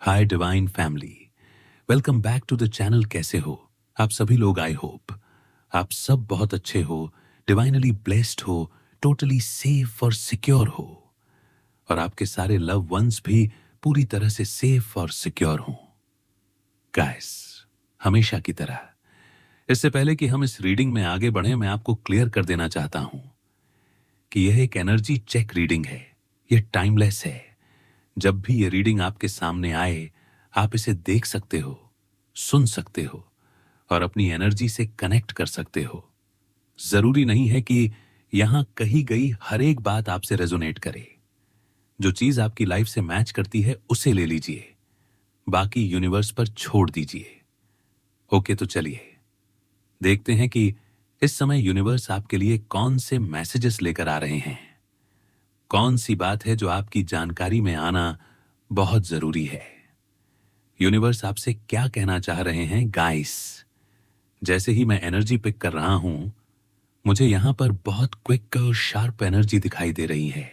Hi divine family, welcome back to the channel. कैसे हो आप सभी लोग? आई होप आप सब बहुत अच्छे हो, डिवाइनली ब्लेस्ड हो, टोटली सेफ और सिक्योर हो, और आपके सारे लव वंस भी पूरी तरह से सेफ और सिक्योर हो। गाइस, हमेशा की तरह इससे पहले कि हम इस रीडिंग में आगे बढ़े, मैं आपको क्लियर कर देना चाहता हूं कि यह एक एनर्जी चेक रीडिंग है। यह टाइमलेस है। जब भी ये रीडिंग आपके सामने आए, आप इसे देख सकते हो, सुन सकते हो और अपनी एनर्जी से कनेक्ट कर सकते हो। जरूरी नहीं है कि यहां कही गई हर एक बात आपसे रेजोनेट करे। जो चीज आपकी लाइफ से मैच करती है उसे ले लीजिए, बाकी यूनिवर्स पर छोड़ दीजिए। ओके, तो चलिए देखते हैं कि इस समय यूनिवर्स आपके लिए कौन से मैसेजेस लेकर आ रहे हैं। कौन सी बात है जो आपकी जानकारी में आना बहुत जरूरी है। यूनिवर्स आपसे क्या कहना चाह रहे हैं गाइस। जैसे ही मैं एनर्जी पिक कर रहा हूं, मुझे यहां पर बहुत क्विक और शार्प एनर्जी दिखाई दे रही है,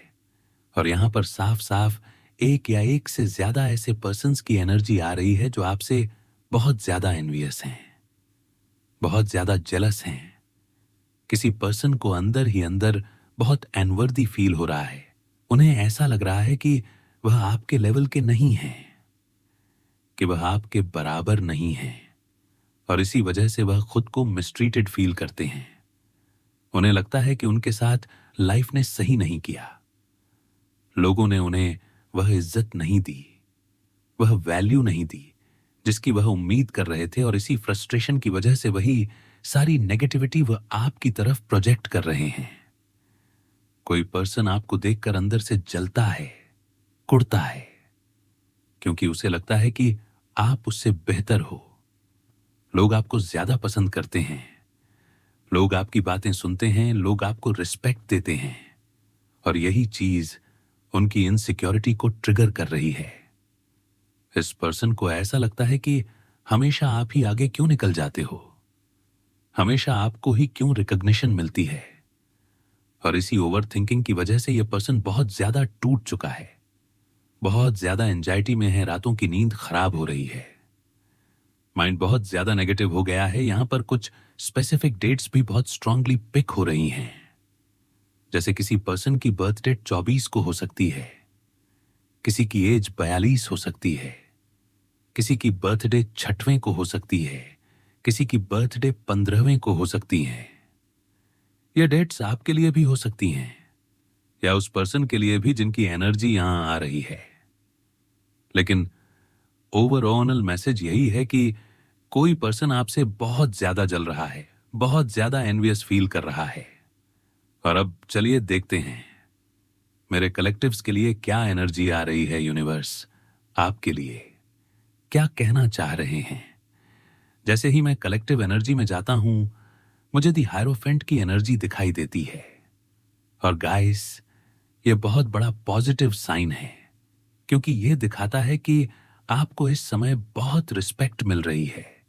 और यहां पर साफ साफ एक या एक से ज्यादा ऐसे पर्सन्स की एनर्जी आ रही है जो आपसे बहुत ज्यादा एनवियस हैं, बहुत ज्यादा जेलस हैं। किसी पर्सन को अंदर ही अंदर बहुत अनवर्दी फील हो रहा है। उन्हें ऐसा लग रहा है कि वह आपके लेवल के नहीं हैं, कि वह आपके बराबर नहीं है, और इसी वजह से वह खुद को मिसट्रीटेड फील करते हैं। उन्हें लगता है कि उनके साथ लाइफ ने सही नहीं किया। लोगों ने उन्हें वह इज्जत नहीं दी, वह वैल्यू नहीं दी जिसकी वह उम्मीद कर रहे थे, और इसी फ्रस्ट्रेशन की वजह से वही सारी नेगेटिविटी वह आपकी तरफ प्रोजेक्ट कर रहे हैं। कोई पर्सन आपको देखकर अंदर से जलता है, कुढ़ता है, क्योंकि उसे लगता है कि आप उससे बेहतर हो। लोग आपको ज्यादा पसंद करते हैं, लोग आपकी बातें सुनते हैं, लोग आपको रिस्पेक्ट देते हैं, और यही चीज उनकी इनसिक्योरिटी को ट्रिगर कर रही है। इस पर्सन को ऐसा लगता है कि हमेशा आप ही आगे क्यों निकल जाते हो, हमेशा आपको ही क्यों रिकॉग्निशन मिलती है। और इसी ओवर थिंकिंग की वजह से यह पर्सन बहुत ज्यादा टूट चुका है, बहुत ज्यादा एंजाइटी में है, रातों की नींद खराब हो रही है, माइंड बहुत ज्यादा नेगेटिव हो गया है। यहां पर कुछ स्पेसिफिक डेट्स भी बहुत स्ट्रांगली पिक हो रही हैं। जैसे किसी पर्सन की बर्थ डेट 24 को हो सकती है, किसी की एज 42 हो सकती है, किसी की बर्थडे 6वें को हो सकती है, किसी की बर्थडे 15वें को हो सकती है। ये डेट्स आपके लिए भी हो सकती हैं, या उस पर्सन के लिए भी जिनकी एनर्जी यहां आ रही है। लेकिन ओवरऑल मैसेज यही है कि कोई पर्सन आपसे बहुत ज्यादा जल रहा है, बहुत ज्यादा एनवियस फील कर रहा है। और अब चलिए देखते हैं मेरे कलेक्टिव्स के लिए क्या एनर्जी आ रही है। यूनिवर्स आपके लिए क्या कहना चाह रहे हैं। जैसे ही मैं कलेक्टिव एनर्जी में जाता हूं, मुझे दी हायरोफेंट की एनर्जी दिखाई देती है। और गाइस, ये बहुत बड़ा पॉजिटिव साइन है, क्योंकि यह दिखाता है कि आपको इस समय बहुत रिस्पेक्ट मिल रही है,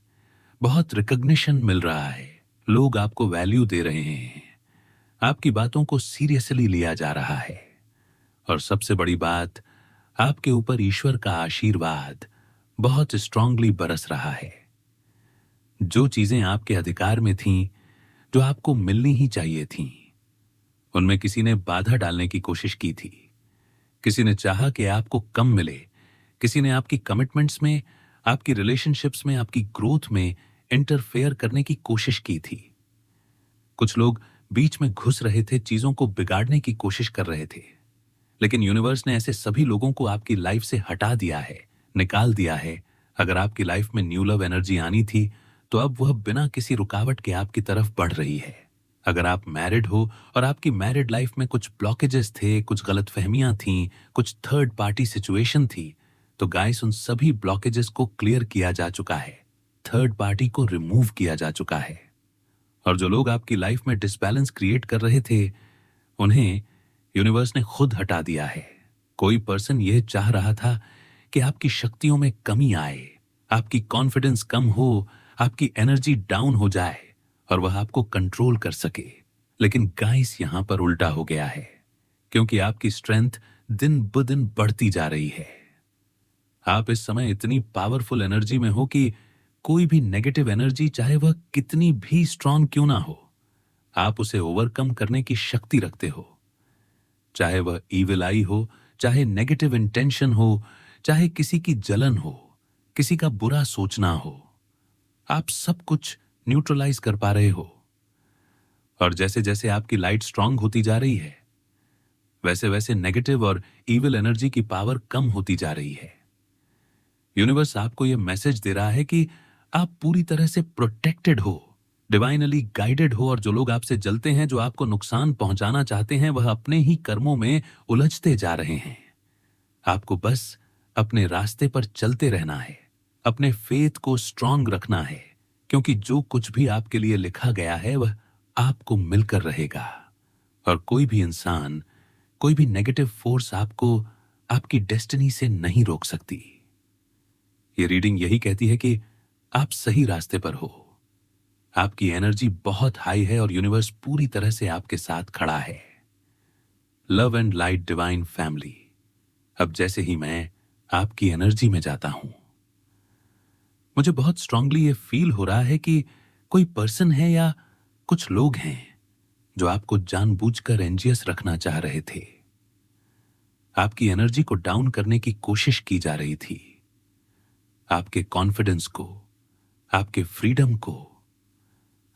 बहुत रिकॉग्निशन मिल रहा है। लोग आपको वैल्यू दे रहे हैं, आपकी बातों को सीरियसली लिया जा रहा है, और सबसे बड़ी बात, आपके ऊपर ईश्वर का आशीर्वाद बहुत स्ट्रांगली बरस रहा है। जो चीजें आपके अधिकार में थीं, जो आपको मिलनी ही चाहिए थीं, उनमें किसी ने बाधा डालने की कोशिश की थी। किसी ने चाहा कि आपको कम मिले, किसी ने आपकी कमिटमेंट्स में, आपकी रिलेशनशिप्स में, आपकी ग्रोथ में इंटरफेयर करने की कोशिश की थी। कुछ लोग बीच में घुस रहे थे, चीजों को बिगाड़ने की कोशिश कर रहे थे। लेकिन यूनिवर्स ने ऐसे सभी लोगों को आपकी लाइफ से हटा दिया है, निकाल दिया है। अगर आपकी लाइफ में न्यू लव एनर्जी आनी थी, तो अब वह बिना किसी रुकावट के आपकी तरफ बढ़ रही है। अगर आप मैरिड हो और आपकी मैरिड लाइफ में कुछ ब्लॉकेजेस थे, कुछ गलतफहमियां थीं, कुछ थर्ड पार्टी सिचुएशन थी, तो गाइस, उन सभी ब्लॉकेजेस को क्लियर किया जा चुका है, थर्ड पार्टी को रिमूव किया जा चुका है। और जो लोग आपकी लाइफ में डिसबैलेंस क्रिएट कर रहे थे, उन्हें यूनिवर्स ने खुद हटा दिया है। कोई पर्सन यह चाह रहा था कि आपकी शक्तियों में कमी आए, आपकी कॉन्फिडेंस कम हो, आपकी एनर्जी डाउन हो जाए और वह आपको कंट्रोल कर सके। लेकिन गाइस, यहां पर उल्टा हो गया है, क्योंकि आपकी स्ट्रेंथ दिन ब दिन बढ़ती जा रही है। आप इस समय इतनी पावरफुल एनर्जी में हो कि कोई भी नेगेटिव एनर्जी, चाहे वह कितनी भी स्ट्रांग क्यों ना हो, आप उसे ओवरकम करने की शक्ति रखते हो। चाहे वह ईविल आई हो, चाहे नेगेटिव इंटेंशन हो, चाहे किसी की जलन हो, किसी का बुरा सोचना हो, आप सब कुछ न्यूट्रलाइज कर पा रहे हो। और जैसे जैसे आपकी लाइट स्ट्रांग होती जा रही है, वैसे वैसे नेगेटिव और ईविल एनर्जी की पावर कम होती जा रही है। यूनिवर्स आपको यह मैसेज दे रहा है कि आप पूरी तरह से प्रोटेक्टेड हो, डिवाइनली गाइडेड हो, और जो लोग आपसे जलते हैं, जो आपको नुकसान पहुंचाना चाहते हैं, वह अपने ही कर्मों में उलझते जा रहे हैं। आपको बस अपने रास्ते पर चलते रहना है, अपने फेथ को स्ट्रांग रखना है, क्योंकि जो कुछ भी आपके लिए लिखा गया है वह आपको मिलकर रहेगा। और कोई भी इंसान, कोई भी नेगेटिव फोर्स आपको आपकी डेस्टिनी से नहीं रोक सकती। ये रीडिंग यही कहती है कि आप सही रास्ते पर हो, आपकी एनर्जी बहुत हाई है और यूनिवर्स पूरी तरह से आपके साथ खड़ा है। Love and light divine family, अब जैसे ही मैं आपकी एनर्जी में जाता हूं, मुझे बहुत स्ट्रांगली ये फील हो रहा है कि कोई पर्सन है या कुछ लोग हैं जो आपको जानबूझकर एंजियस रखना चाह रहे थे। आपकी एनर्जी को डाउन करने की कोशिश की जा रही थी, आपके कॉन्फिडेंस को, आपके फ्रीडम को,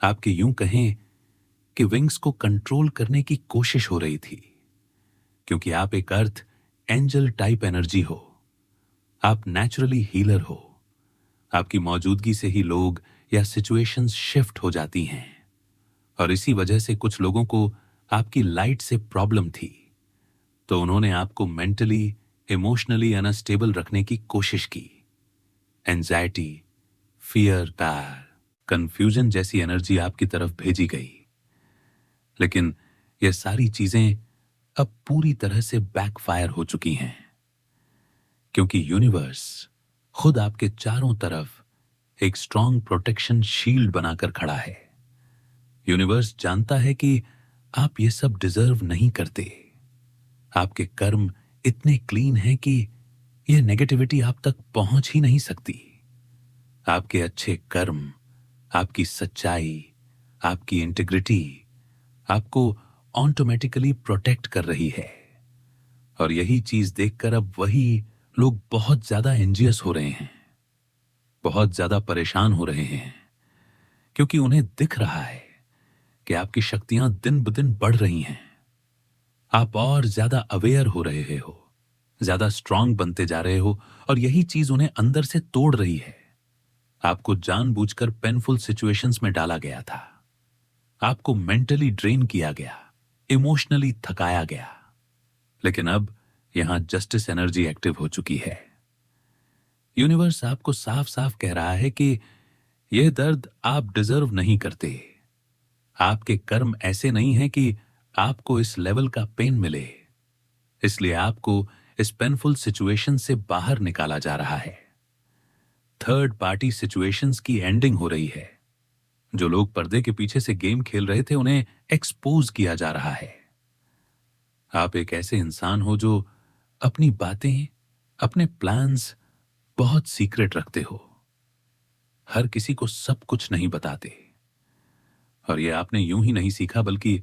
आपके यूं कहें कि विंग्स को कंट्रोल करने की कोशिश हो रही थी, क्योंकि आप एक अर्थ एंजल टाइप एनर्जी हो, आप नेचुरली हीलर हो। आपकी मौजूदगी से ही लोग या सिचुएशंस शिफ्ट हो जाती हैं, और इसी वजह से कुछ लोगों को आपकी लाइट से प्रॉब्लम थी, तो उन्होंने आपको मेंटली, इमोशनली अनस्टेबल रखने की कोशिश की। एंजाइटी, फियर, पैर, कंफ्यूजन जैसी एनर्जी आपकी तरफ भेजी गई। लेकिन ये सारी चीजें अब पूरी तरह से बैकफायर हो चुकी हैं, क्योंकि यूनिवर्स खुद आपके चारों तरफ एक स्ट्रांग प्रोटेक्शन शील्ड बनाकर खड़ा है। यूनिवर्स जानता है कि आप ये सब डिजर्व नहीं करते। आपके कर्म इतने क्लीन हैं कि यह नेगेटिविटी आप तक पहुंच ही नहीं सकती। आपके अच्छे कर्म, आपकी सच्चाई, आपकी इंटीग्रिटी आपको ऑटोमेटिकली प्रोटेक्ट कर रही है। और यही चीज देखकर अब वही लोग बहुत ज्यादा एंजियस हो रहे हैं, बहुत ज्यादा परेशान हो रहे हैं, क्योंकि उन्हें दिख रहा है कि आपकी शक्तियां दिन ब दिन बढ़ रही हैं। आप और ज्यादा अवेयर हो रहे हो, ज्यादा स्ट्रांग बनते जा रहे हो, और यही चीज उन्हें अंदर से तोड़ रही है। आपको जानबूझकर पेनफुल सिचुएशंस में डाला गया था, आपको मेंटली ड्रेन किया गया, इमोशनली थकाया गया, लेकिन अब यहां जस्टिस एनर्जी एक्टिव हो चुकी है। यूनिवर्स आपको साफ साफ कह रहा है कि यह दर्द आप डिजर्व नहीं करते। आपके कर्म ऐसे नहीं हैं कि आपको इस लेवल का पेन मिले, इसलिए आपको इस पेनफुल सिचुएशन से बाहर निकाला जा रहा है। थर्ड पार्टी सिचुएशंस की एंडिंग हो रही है। जो लोग पर्दे के पीछे से गेम खेल रहे थे, उन्हें एक्सपोज किया जा रहा है। आप एक ऐसे इंसान हो जो अपनी बातें, अपने प्लान्स बहुत सीक्रेट रखते हो, हर किसी को सब कुछ नहीं बताते। और ये आपने यूं ही नहीं सीखा, बल्कि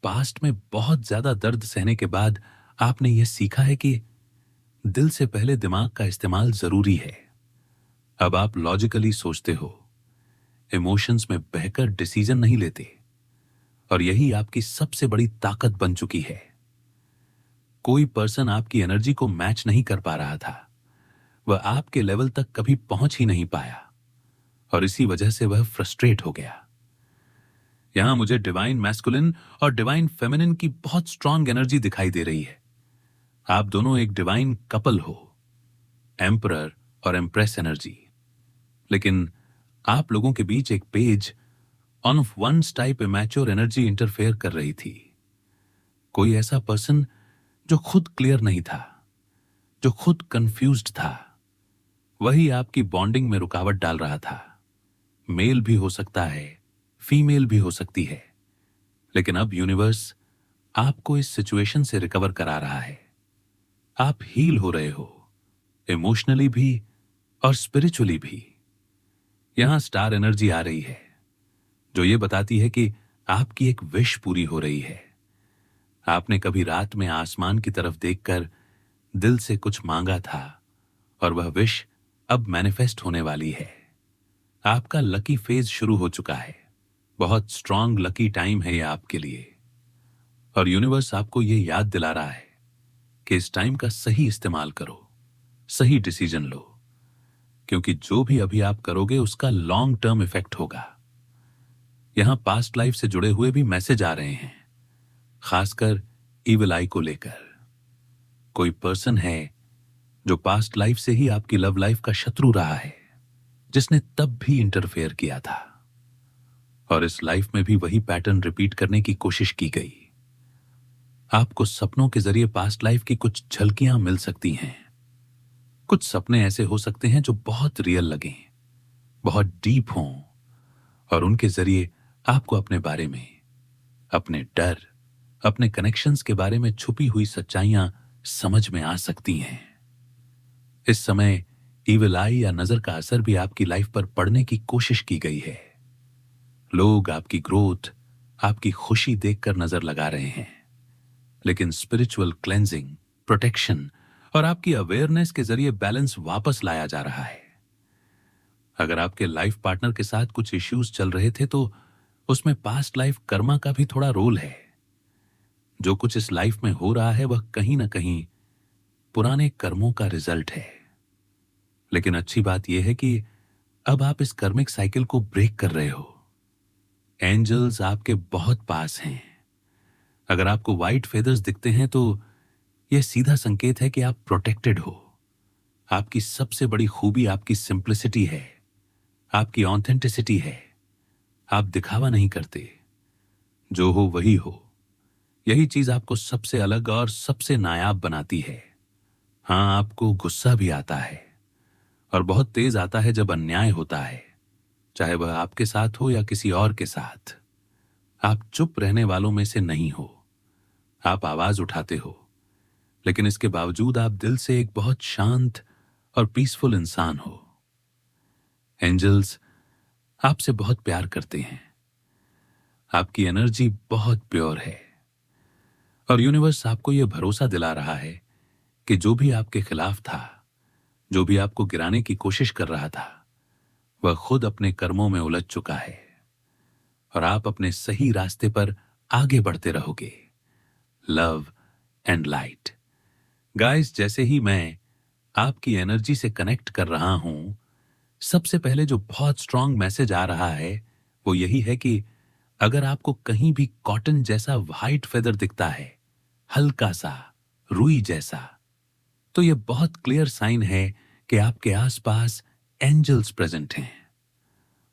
पास्ट में बहुत ज्यादा दर्द सहने के बाद आपने यह सीखा है कि दिल से पहले दिमाग का इस्तेमाल जरूरी है। अब आप लॉजिकली सोचते हो, इमोशंस में बहकर डिसीजन नहीं लेते, और यही आपकी सबसे बड़ी ताकत बन चुकी है। कोई पर्सन आपकी एनर्जी को मैच नहीं कर पा रहा था, वह आपके लेवल तक कभी पहुंच ही नहीं पाया, और इसी वजह से वह फ्रस्ट्रेट हो गया। यहां मुझे डिवाइन मैस्कुलिन और डिवाइन फेमिनिन की बहुत स्ट्रांग एनर्जी दिखाई दे रही है। आप दोनों एक डिवाइन कपल हो, एम्परर और एम्प्रेस एनर्जी। लेकिन आप लोगों के बीच एक page on of once type immature energy interfere कर रही थी। कोई ऐसा पर्सन जो खुद क्लियर नहीं था, जो खुद कंफ्यूज्ड था, वही आपकी बॉन्डिंग में रुकावट डाल रहा था। मेल भी हो सकता है, फीमेल भी हो सकती है, लेकिन अब यूनिवर्स आपको इस सिचुएशन से रिकवर करा रहा है। आप हील हो रहे हो, इमोशनली भी और स्पिरिचुअली भी। यहां स्टार एनर्जी आ रही है जो ये बताती है कि आपकी एक विश पूरी हो रही है। आपने कभी रात में आसमान की तरफ देखकर दिल से कुछ मांगा था और वह विश अब मैनिफेस्ट होने वाली है। आपका लकी फेज शुरू हो चुका है। बहुत स्ट्रांग लकी टाइम है यह आपके लिए। और यूनिवर्स आपको यह याद दिला रहा है कि इस टाइम का सही इस्तेमाल करो, सही डिसीजन लो, क्योंकि जो भी अभी आप करोगे उसका लॉन्ग टर्म इफेक्ट होगा। यहां पास्ट लाइफ से जुड़े हुए भी मैसेज आ रहे हैं, खासकर इविल आई को लेकर। कोई पर्सन है जो पास्ट लाइफ से ही आपकी लव लाइफ का शत्रु रहा है, जिसने तब भी इंटरफेयर किया था और इस लाइफ में भी वही पैटर्न रिपीट करने की कोशिश की गई। आपको सपनों के जरिए पास्ट लाइफ की कुछ झलकियां मिल सकती हैं। कुछ सपने ऐसे हो सकते हैं जो बहुत रियल लगें, बहुत डीप हों और उनके जरिए आपको अपने बारे में, अपने डर, अपने कनेक्शंस के बारे में छुपी हुई सच्चाइयां समझ में आ सकती हैं। इस समय इविल आई या नजर का असर भी आपकी लाइफ पर पड़ने की कोशिश की गई है। लोग आपकी ग्रोथ, आपकी खुशी देखकर नजर लगा रहे हैं, लेकिन स्पिरिचुअल क्लेंजिंग, प्रोटेक्शन और आपकी अवेयरनेस के जरिए बैलेंस वापस लाया जा रहा है। अगर आपके लाइफ पार्टनर के साथ कुछ इश्यूज चल रहे थे तो उसमें पास्ट लाइफ कर्मा का भी थोड़ा रोल है। जो कुछ इस लाइफ में हो रहा है वह कहीं ना कहीं पुराने कर्मों का रिजल्ट है। लेकिन अच्छी बात यह है कि अब आप इस कर्मिक साइकिल को ब्रेक कर रहे हो। एंजल्स आपके बहुत पास हैं। अगर आपको व्हाइट फेदर्स दिखते हैं तो यह सीधा संकेत है कि आप प्रोटेक्टेड हो। आपकी सबसे बड़ी खूबी आपकी सिंप्लिसिटी है, आपकी ऑथेंटिसिटी है। आप दिखावा नहीं करते, जो हो वही हो। यही चीज आपको सबसे अलग और सबसे नायाब बनाती है। हां, आपको गुस्सा भी आता है और बहुत तेज आता है जब अन्याय होता है, चाहे वह आपके साथ हो या किसी और के साथ। आप चुप रहने वालों में से नहीं हो। आप आवाज उठाते हो, लेकिन इसके बावजूद आप दिल से एक बहुत शांत और पीसफुल इंसान हो। एंजल्स आपसे बहुत प्यार करते हैं। आपकी एनर्जी बहुत प्योर है और यूनिवर्स आपको यह भरोसा दिला रहा है कि जो भी आपके खिलाफ था, जो भी आपको गिराने की कोशिश कर रहा था, वह खुद अपने कर्मों में उलझ चुका है और आप अपने सही रास्ते पर आगे बढ़ते रहोगे। Love and light. गाइस, जैसे ही मैं आपकी एनर्जी से कनेक्ट कर रहा हूं, सबसे पहले जो बहुत स्ट्रांग मैसेज आ रहा है वो यही है कि अगर आपको कहीं भी कॉटन जैसा व्हाइट फेदर दिखता है, हल्का सा रुई जैसा, तो यह बहुत क्लियर साइन है कि आपके आसपास एंजल्स प्रेजेंट हैं।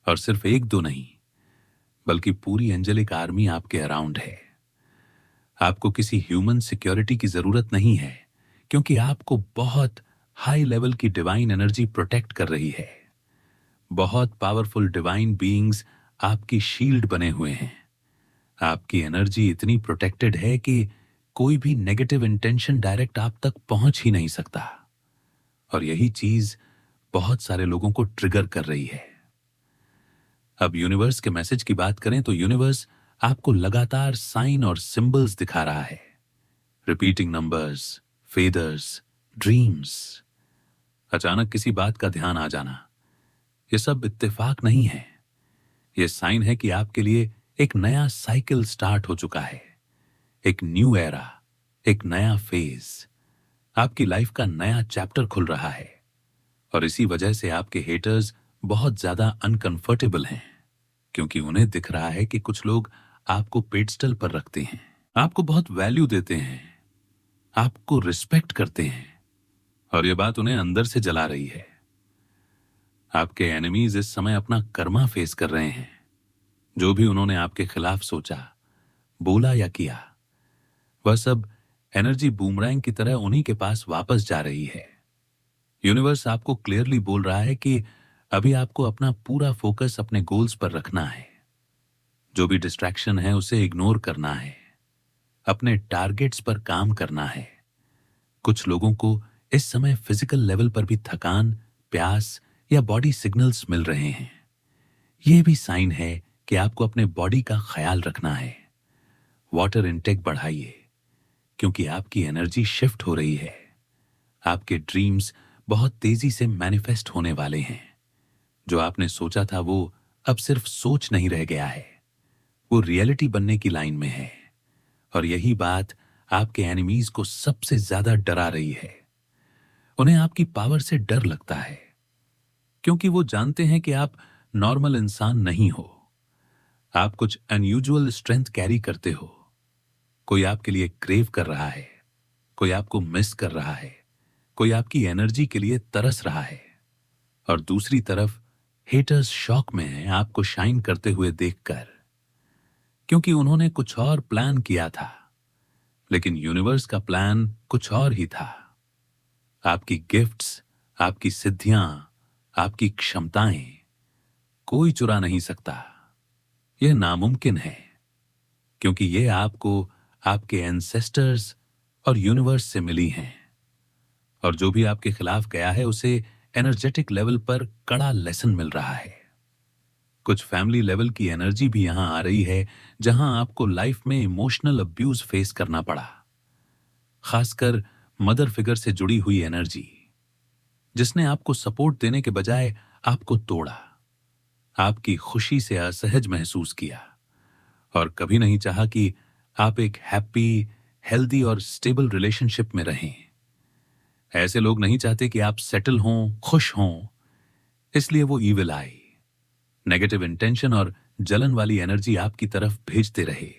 और सिर्फ एक दो नहीं, बल्कि पूरी एंजेलिक आर्मी आपके अराउंड है। आपको किसी ह्यूमन सिक्योरिटी की जरूरत नहीं है, क्योंकि आपको बहुत हाई लेवल की डिवाइन एनर्जी प्रोटेक्ट कर रही है। बहुत पावरफुल डिवाइन बीइंग्स आपकी शील्ड बने हुए हैं। आपकी एनर्जी इतनी प्रोटेक्टेड है कि कोई भी नेगेटिव इंटेंशन डायरेक्ट आप तक पहुंच ही नहीं सकता। और यही चीज बहुत सारे लोगों को ट्रिगर कर रही है। अब यूनिवर्स के मैसेज की बात करें तो यूनिवर्स आपको लगातार साइन और सिंबल्स दिखा रहा है। रिपीटिंग नंबर्स, फेदर्स, ड्रीम्स, अचानक किसी बात का ध्यान आ जाना, यह सब इत्तेफाक नहीं है। यह साइन है कि आपके लिए एक नया साइकिल स्टार्ट हो चुका है, एक न्यू एरा, एक नया फेज। आपकी लाइफ का नया चैप्टर खुल रहा है और इसी वजह से आपके हेटर्स बहुत ज्यादा अनकंफर्टेबल हैं, क्योंकि उन्हें दिख रहा है कि कुछ लोग आपको पेडस्टल पर रखते हैं, आपको बहुत वैल्यू देते हैं, आपको रिस्पेक्ट करते हैं और यह बात उन्हें अंदर से जला रही है। आपके एनिमीज इस समय अपना कर्मा फेस कर रहे हैं। जो भी उन्होंने आपके खिलाफ सोचा, बोला या किया, वह सब एनर्जी बूमरैंग की तरह उन्हीं के पास वापस जा रही है। यूनिवर्स आपको क्लियरली बोल रहा है कि अभी आपको अपना पूरा फोकस अपने गोल्स पर रखना है। जो भी डिस्ट्रैक्शन है उसे इग्नोर करना है, अपने टारगेट्स पर काम करना है। कुछ लोगों को इस समय फिजिकल लेवल पर भी थकान, प्यास या बॉडी सिग्नल्स मिल रहे हैं, ये भी साइन है कि आपको अपने बॉडी का ख्याल रखना है। वाटर इनटेक बढ़ाइए, क्योंकि आपकी एनर्जी शिफ्ट हो रही है। आपके ड्रीम्स बहुत तेजी से मैनिफेस्ट होने वाले हैं। जो आपने सोचा था वो अब सिर्फ सोच नहीं रह गया है, वो रियलिटी बनने की लाइन में है। और यही बात आपके एनिमीज को सबसे ज्यादा डरा रही है। उन्हें आपकी पावर से डर लगता है, क्योंकि वो जानते हैं कि आप नॉर्मल इंसान नहीं हो। आप कुछ अनयूजुअल स्ट्रेंथ कैरी करते हो। कोई आपके लिए क्रेव कर रहा है, कोई आपको मिस कर रहा है, कोई आपकी एनर्जी के लिए तरस रहा है। और दूसरी तरफ हेटर्स शॉक में हैं आपको शाइन करते हुए देखकर, क्योंकि उन्होंने कुछ और प्लान किया था, लेकिन यूनिवर्स का प्लान कुछ और ही था। आपकी गिफ्ट्स, आपकी सिद्धियां, आपकी क्षमताएं कोई चुरा नहीं सकता। यह नामुमकिन है, क्योंकि ये आपको आपके एंसेस्टर्स और यूनिवर्स से मिली हैं। और जो भी आपके खिलाफ गया है उसे एनर्जेटिक लेवल पर कड़ा लेसन मिल रहा है। कुछ फैमिली लेवल की एनर्जी भी यहां आ रही है, जहां आपको लाइफ में इमोशनल अब्यूज फेस करना पड़ा। खासकर मदर फिगर से जुड़ी हुई एनर्जी, जिसने आपको सपोर्ट देने के बजाय आपको तोड़ा, आपकी खुशी से असहज महसूस किया और कभी नहीं चाहा कि आप एक हैप्पी, हेल्दी और स्टेबल रिलेशनशिप में रहें। ऐसे लोग नहीं चाहते कि आप सेटल हों, खुश हों, इसलिए वो ईविल आई, नेगेटिव इंटेंशन और जलन वाली एनर्जी आपकी तरफ भेजते रहे,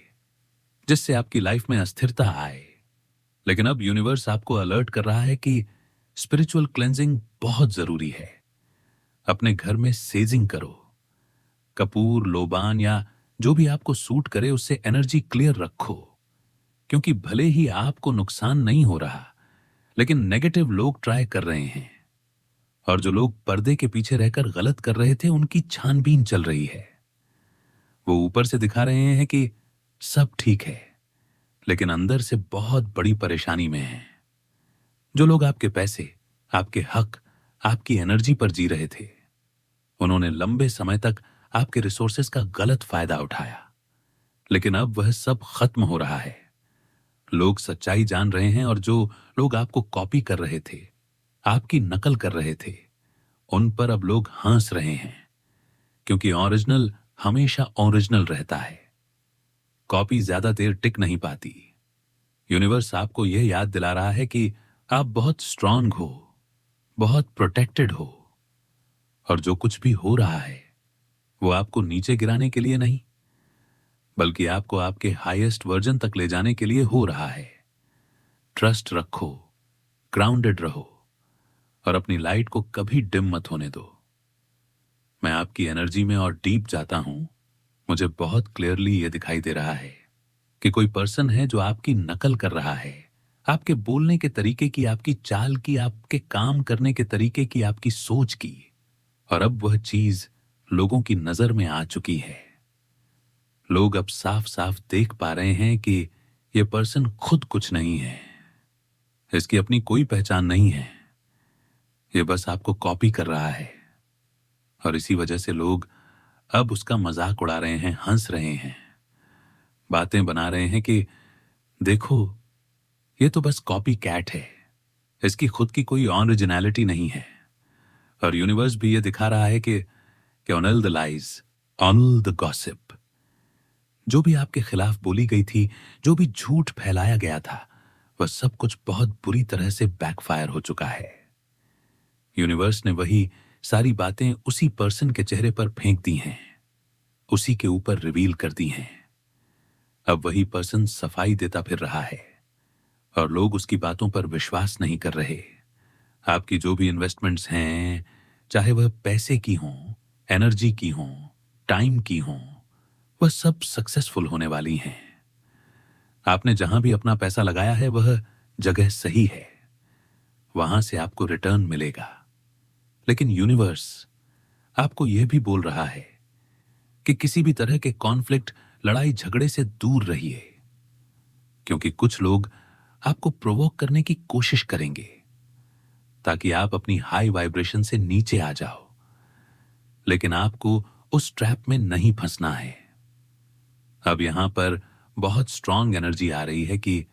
जिससे आपकी लाइफ में अस्थिरता आए। लेकिन अब यूनिवर्स आपको अलर्ट कर रहा है कि स्पिरिचुअल क्लेंजिंग बहुत जरूरी है। अपने घर में सेजिंग करो। कपूर, लोबान या जो भी आपको सूट करे उससे एनर्जी क्लियर रखो, क्योंकि भले ही आपको नुकसान नहीं हो रहा, लेकिन नेगेटिव लोग ट्राई कर रहे हैं। और जो लोग पर्दे के पीछे रहकर गलत कर रहे थे, उनकी छानबीन चल रही है। वो ऊपर से दिखा रहे हैं कि सब ठीक है, लेकिन अंदर से बहुत बड़ी परेशानी में है। जो लोग आपके पैसे, आपके हक, आपकी एनर्जी पर जी रहे थे, उन्होंने लंबे समय तक आपके रिसोर्सेज का गलत फायदा उठाया, लेकिन अब वह सब खत्म हो रहा है। लोग सच्चाई जान रहे हैं और जो लोग आपको कॉपी कर रहे थे, आपकी नकल कर रहे थे, उन पर अब लोग हंस रहे हैं, क्योंकि ओरिजिनल हमेशा ओरिजिनल रहता है। कॉपी ज्यादा देर टिक नहीं पाती। यूनिवर्स आपको यह याद दिला रहा है कि आप बहुत स्ट्रांग हो, बहुत प्रोटेक्टेड हो, और जो कुछ भी हो रहा है वो आपको नीचे गिराने के लिए नहीं, बल्कि आपको आपके हाईएस्ट वर्जन तक ले जाने के लिए हो रहा है। ट्रस्ट रखो, ग्राउंडेड रहो और अपनी लाइट को कभी डिम मत होने दो। मैं आपकी एनर्जी में और डीप जाता हूं। मुझे बहुत क्लियरली यह दिखाई दे रहा है कि कोई पर्सन है जो आपकी नकल कर रहा है, आपके बोलने के तरीके की, आपकी चाल की, आपके काम करने के तरीके की, आपकी सोच की। और अब वह चीज लोगों की नजर में आ चुकी है। लोग अब साफ साफ देख पा रहे हैं कि यह पर्सन खुद कुछ नहीं है, इसकी अपनी कोई पहचान नहीं है, यह बस आपको कॉपी कर रहा है। और इसी वजह से लोग अब उसका मजाक उड़ा रहे हैं, हंस रहे हैं, बातें बना रहे हैं कि देखो, ये तो बस कॉपी कैट है, इसकी खुद की कोई ओरिजिनलिटी नहीं है। और यूनिवर्स भी ये दिखा रहा है कि ऑनल द लाइज, ऑनल द गॉसिप, जो भी आपके खिलाफ बोली गई थी, जो भी झूठ फैलाया गया था, वह सब कुछ बहुत बुरी तरह से बैकफायर हो चुका है। यूनिवर्स ने वही सारी बातें उसी पर्सन के चेहरे पर फेंक दी हैं, उसी के ऊपर रिवील कर दी हैं। अब वही पर्सन सफाई देता फिर रहा है और लोग उसकी बातों पर विश्वास नहीं कर रहे। आपकी जो भी इन्वेस्टमेंट्स हैं, चाहे वह पैसे की हों, एनर्जी की हों, टाइम की हों, वह सब सक्सेसफुल होने वाली हैं। आपने जहां भी अपना पैसा लगाया है वह जगह सही है, वहां से आपको रिटर्न मिलेगा। लेकिन यूनिवर्स आपको यह भी बोल रहा है कि किसी भी तरह के कॉन्फ्लिक्ट, लड़ाई झगड़े से दूर रहिए, क्योंकि कुछ लोग आपको प्रोवोक करने की कोशिश करेंगे। ताकि आप अपनी हाई वाइब्रेशन से नीचे आ जाओ। लेकिन आपको उस ट्रैप में नहीं फंसना है। अब यहां पर बहुत स्ट्रांग एनर्जी आ रही है कि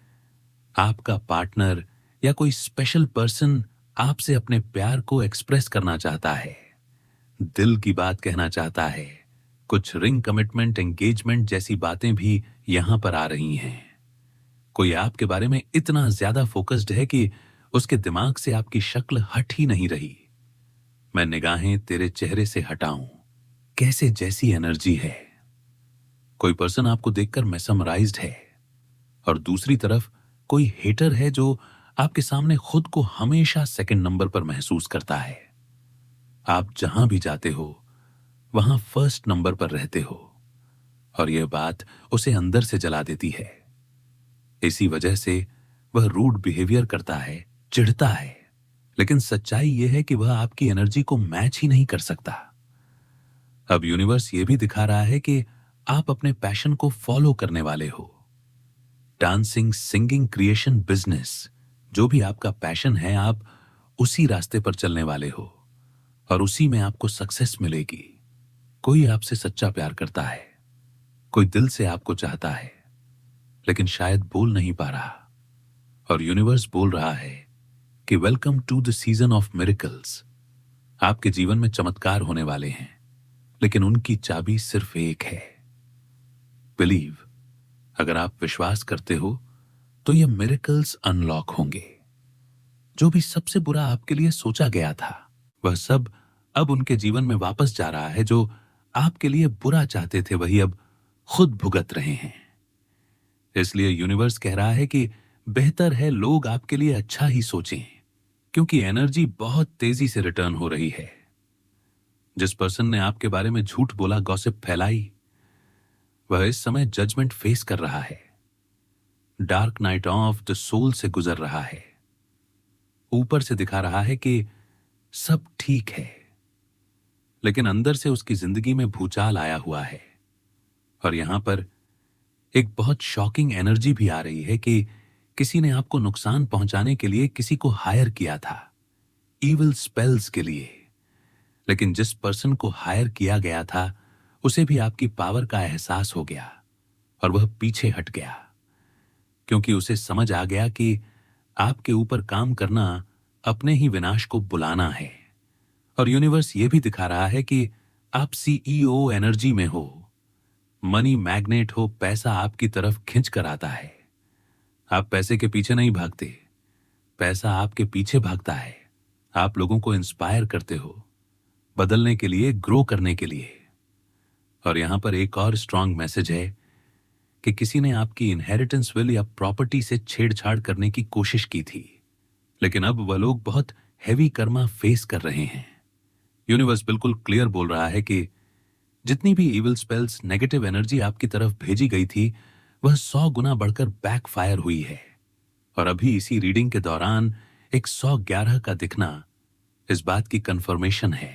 आपका पार्टनर या कोई स्पेशल पर्सन आपसे अपने प्यार को एक्सप्रेस करना चाहता है, दिल की बात कहना चाहता है। कुछ रिंग कमिटमेंट, एंगेजमेंट जैसी बातें भी यहां पर आ रही हैं। कोई आपके बारे में इतना ज्यादा फोकस्ड है कि उसके दिमाग से आपकी शक्ल हट ही नहीं रही। मैं निगाहें तेरे चेहरे से हटाऊं, कैसे जैसी एनर्जी है। कोई पर्सन आपको देखकर मेसमराइज्ड है और दूसरी तरफ कोई हेटर है जो आपके सामने खुद को हमेशा सेकंड नंबर पर महसूस करता है। आप जहां भी जाते हो वहां फर्स्ट नंबर पर रहते हो और यह बात उसे अंदर से जला देती है। इसी वजह से वह रूड बिहेवियर करता है, चिढ़ता है, लेकिन सच्चाई यह है कि वह आपकी एनर्जी को मैच ही नहीं कर सकता। अब यूनिवर्स यह भी दिखा रहा है कि आप अपने पैशन को फॉलो करने वाले हो। डांसिंग, सिंगिंग, क्रिएशन, बिजनेस, जो भी आपका पैशन है, आप उसी रास्ते पर चलने वाले हो और उसी में आपको सक्सेस मिलेगी। कोई आपसे सच्चा प्यार करता है, कोई दिल से आपको चाहता है, लेकिन शायद बोल नहीं पा रहा। और यूनिवर्स बोल रहा है कि welcome to the season of miracles. आपके जीवन में चमत्कार होने वाले हैं, लेकिन उनकी चाबी सिर्फ एक है, बिलीव। अगर आप विश्वास करते हो तो ये मिरेकल्स अनलॉक होंगे। जो भी सबसे बुरा आपके लिए सोचा गया था, वह सब अब उनके जीवन में वापस जा रहा है। जो आपके लिए बुरा चाहते थे वही अब खुद भुगत रहे हैं। इसलिए यूनिवर्स कह रहा है कि बेहतर है लोग आपके लिए अच्छा ही सोचें, क्योंकि एनर्जी बहुत तेजी से रिटर्न हो रही है। जिस पर्सन ने आपके बारे में झूठ बोला, गॉसिप फैलाई, वह इस समय जजमेंट फेस कर रहा है, dark night of the soul से गुजर रहा है। ऊपर से दिखा रहा है कि सब ठीक है, लेकिन अंदर से उसकी जिंदगी में भूचाल आया हुआ है। और यहां पर एक बहुत शॉकिंग एनर्जी भी आ रही है कि किसी ने आपको नुकसान पहुंचाने के लिए किसी को हायर किया था, इविल स्पेल्स के लिए। लेकिन जिस पर्सन को हायर किया गया था उसे भी आपकी पावर का एहसास हो गया और वह पीछे हट गया, क्योंकि उसे समझ आ गया कि आपके ऊपर काम करना अपने ही विनाश को बुलाना है। और यूनिवर्स यह भी दिखा रहा है कि आप सीईओ एनर्जी में हो, मनी मैग्नेट हो, पैसा आपकी तरफ खिंच कर आता है। आप पैसे के पीछे नहीं भागते, पैसा आपके पीछे भागता है। आप लोगों को इंस्पायर करते हो, बदलने के लिए, ग्रो करने के लिए। और यहां पर एक और स्ट्रांग मैसेज है कि किसी ने आपकी इनहेरिटेंस विल या प्रॉपर्टी से छेड़छाड़ करने की कोशिश की थी, लेकिन अब वह लोग बहुत हैवी कर्मा फेस कर रहे हैं। यूनिवर्स बिल्कुल क्लियर बोल रहा है कि जितनी भी इविल स्पेल्स, नेगेटिव एनर्जी आपकी तरफ भेजी गई थी, वह 100 गुना बढ़कर बैकफायर हुई है। और अभी इसी रीडिंग के दौरान एक 111 का दिखना इस बात की कंफर्मेशन है